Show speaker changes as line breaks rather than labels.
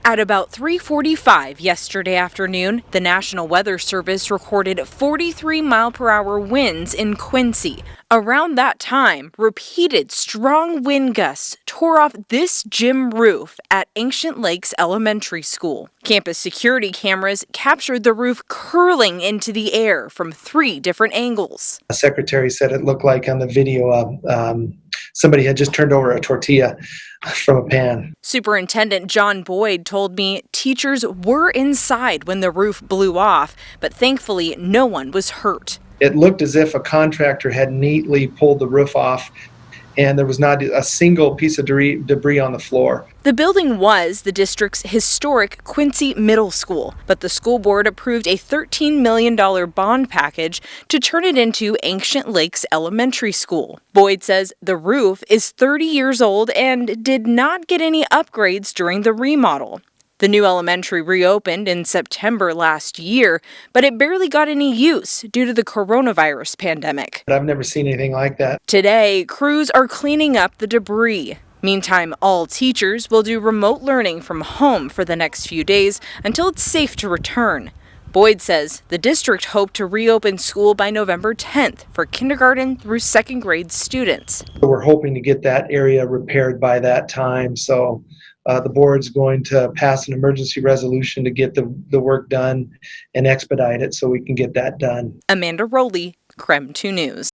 At about 3:45 yesterday afternoon, the National Weather Service recorded 43-mile-per-hour winds in Quincy. Around that time, repeated strong wind gusts tore off this gym roof at Ancient Lakes Elementary School. Campus security cameras captured the roof curling into the air from 3 different angles.
The secretary said it looked like on the video somebody had just turned over a tortilla from a pan.
Superintendent John Boyd told me teachers were inside when the roof blew off, but thankfully no one was hurt.
It looked as if a contractor had neatly pulled the roof off and there was not a single piece of debris on the floor.
The building was the district's historic Quincy Middle School, but the school board approved a $13 million bond package to turn it into Ancient Lakes Elementary School. Boyd says the roof is 30 years old and did not get any upgrades during the remodel. The new elementary reopened in September last year, but it barely got any use due to the coronavirus pandemic.
I've never seen anything like that.
Today, crews are cleaning up the debris. Meantime, all teachers will do remote learning from home for the next few days until it's safe to return. Boyd says the district hoped to reopen school by November 10th for kindergarten through 2nd grade students.
We're hoping to get that area repaired by that time, so the board's going to pass an emergency resolution to get the work done and expedite it so we can get that done.
Amanda Rowley, KREM 2 News.